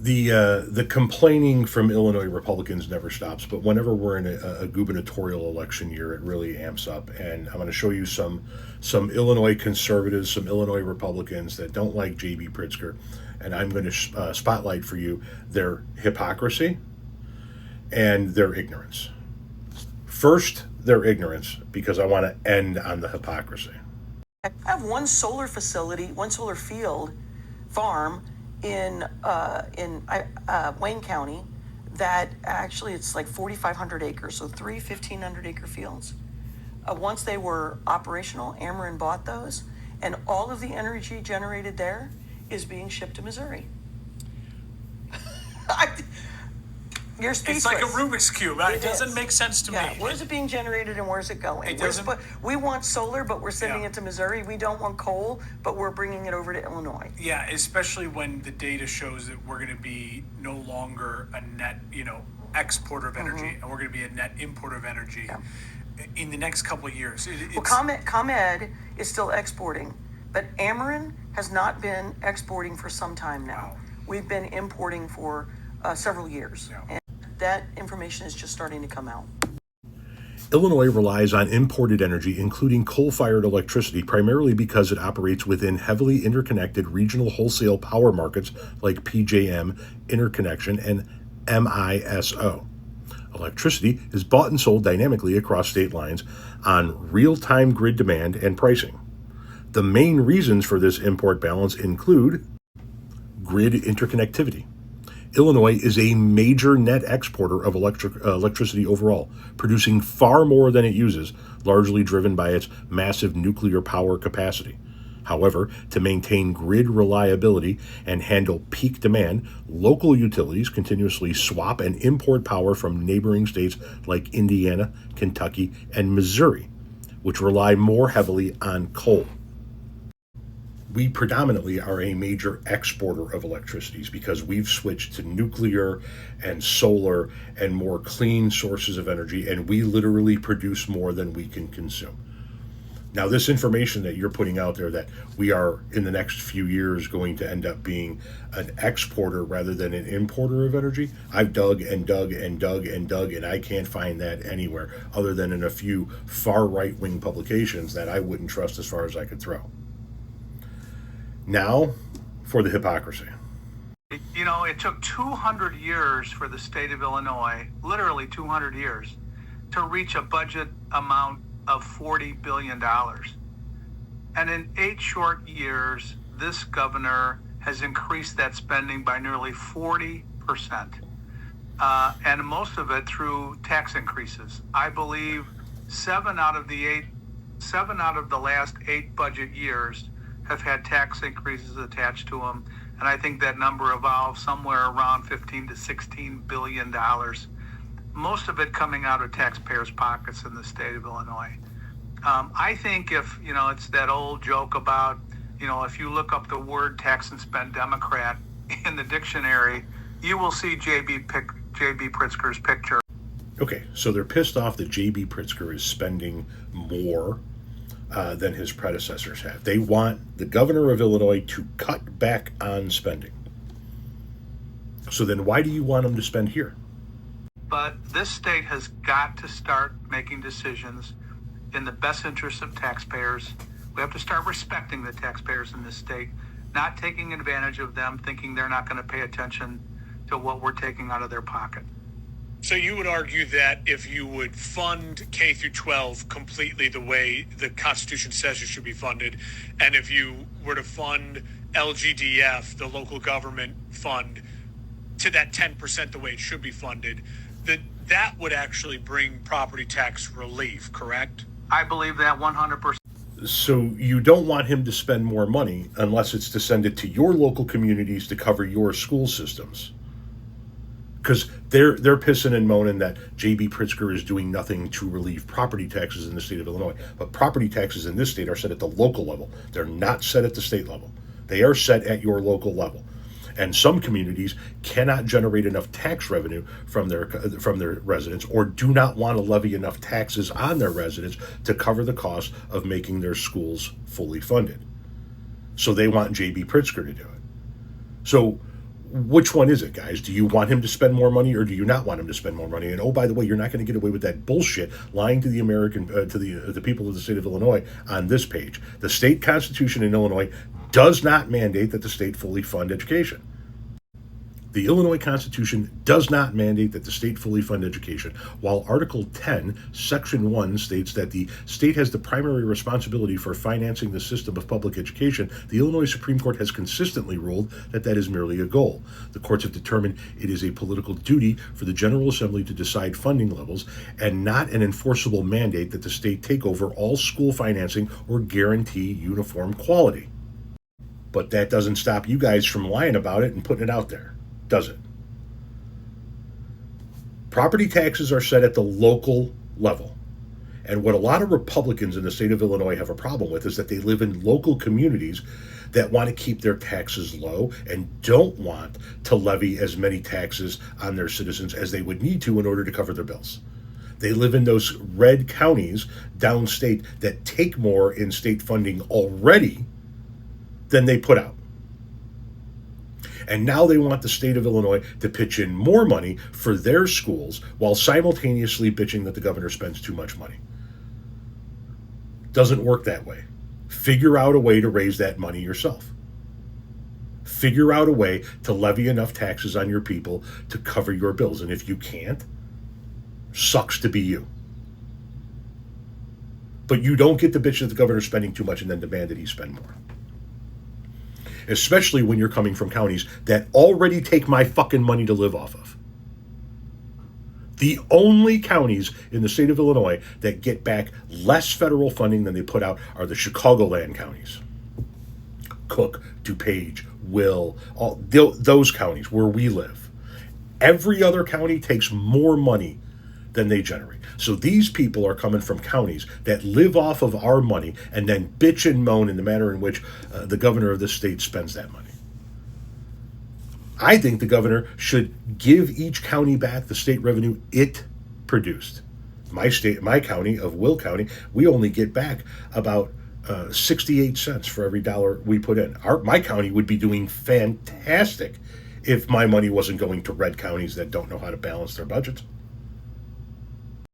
The complaining from Illinois Republicans never stops, but whenever we're in a gubernatorial election year, it really amps up. And I'm going to show you some Illinois conservatives, some Illinois Republicans that don't like JB Pritzker, and I'm going to spotlight for you their hypocrisy and their ignorance. First, their ignorance, because I want to end on the hypocrisy. I have one solar facility, one solar field farm in Wayne County that actually it's like 4,500 acres, so 1,500 acre fields. Once they were operational, Ameren bought those, and all of the energy generated there is being shipped to Missouri. You're speechless. It's like a Rubik's Cube. It doesn't make sense to me. Where's it being generated and where's it going? It doesn't. We want solar, but we're sending it to Missouri. We don't want coal, but we're bringing it over to Illinois. Yeah, especially when the data shows that we're going to be no longer a net, exporter of energy, and we're going to be a net importer of energy in the next couple of years. ComEd is still exporting, but Ameren has not been exporting for some time now. Wow. We've been importing for several years. Yeah. And that information is just starting to come out. Illinois relies on imported energy, including coal-fired electricity, primarily because it operates within heavily interconnected regional wholesale power markets like PJM, interconnection, and MISO. Electricity is bought and sold dynamically across state lines on real-time grid demand and pricing. The main reasons for this import balance include grid interconnectivity. Illinois is a major net exporter of electricity overall, producing far more than it uses, largely driven by its massive nuclear power capacity. However, to maintain grid reliability and handle peak demand, local utilities continuously swap and import power from neighboring states like Indiana, Kentucky, and Missouri, which rely more heavily on coal. We predominantly are a major exporter of electricities because we've switched to nuclear and solar and more clean sources of energy, and we literally produce more than we can consume. Now, this information that you're putting out there that we are in the next few years going to end up being an exporter rather than an importer of energy, I've dug and dug and dug and dug, and I can't find that anywhere other than in a few far right-wing publications that I wouldn't trust as far as I could throw. Now, for the hypocrisy. It took 200 years for the state of Illinois, literally 200 years, to reach a budget amount of $40 billion. And in 8 short years, this governor has increased that spending by nearly 40%. And most of it through tax increases. I believe 7 out of the last 8 budget years have had tax increases attached to them, and I think that number evolves somewhere around $15 to $16 billion. Most of it coming out of taxpayers' pockets in the state of Illinois. I think if it's that old joke about if you look up the word tax and spend Democrat in the dictionary, you will see JB Pritzker's picture. Okay, so they're pissed off that JB Pritzker is spending more than his predecessors have. They want the governor of Illinois to cut back on spending. So then why do you want him to spend here? But this state has got to start making decisions in the best interest of taxpayers. We have to start respecting the taxpayers in this state, not taking advantage of them, thinking they're not going to pay attention to what we're taking out of their pocket. So you would argue that if you would fund K through 12 completely the way the Constitution says it should be funded, and if you were to fund LGDF, the local government fund, to that 10% the way it should be funded, that would actually bring property tax relief, correct? I believe that 100%. So you don't want him to spend more money unless it's to send it to your local communities to cover your school systems. Because they're pissing and moaning that JB Pritzker is doing nothing to relieve property taxes in the state of Illinois. But property taxes in this state are set at the local level. They're not set at the state level. They are set at your local level. And some communities cannot generate enough tax revenue from their residents, or do not want to levy enough taxes on their residents to cover the cost of making their schools fully funded. So they want JB Pritzker to do it. So which one is it, guys? Do you want him to spend more money, or do you not want him to spend more money? And oh, by the way, you're not going to get away with that bullshit lying to the American, to the people of the state of Illinois on this page. The state constitution in Illinois does not mandate that the state fully fund education. The Illinois Constitution does not mandate that the state fully fund education, while Article 10, Section 1 states that the state has the primary responsibility for financing the system of public education. The Illinois Supreme Court has consistently ruled that that is merely a goal. The courts have determined it is a political duty for the General Assembly to decide funding levels and not an enforceable mandate that the state take over all school financing or guarantee uniform quality. But that doesn't stop you guys from lying about it and putting it out there, does it? Property taxes are set at the local level. And what a lot of Republicans in the state of Illinois have a problem with is that they live in local communities that want to keep their taxes low and don't want to levy as many taxes on their citizens as they would need to in order to cover their bills. They live in those red counties downstate that take more in state funding already than they put out. And now they want the state of Illinois to pitch in more money for their schools while simultaneously bitching that the governor spends too much money. Doesn't work that way. Figure out a way to raise that money yourself. Figure out a way to levy enough taxes on your people to cover your bills. And if you can't, sucks to be you. But you don't get to bitch that the governor's spending too much and then demand that he spend more. Especially when you're coming from counties that already take my fucking money to live off of. The only counties in the state of Illinois that get back less federal funding than they put out are the Chicagoland counties. Cook, DuPage, Will, all those counties where we live. Every other county takes more money than they generate. So these people are coming from counties that live off of our money and then bitch and moan in the manner in which the governor of the state spends that money. I think the governor should give each county back the state revenue it produced. My county of Will County, we only get back about 68 cents for every dollar we put in. My county would be doing fantastic if my money wasn't going to red counties that don't know how to balance their budgets.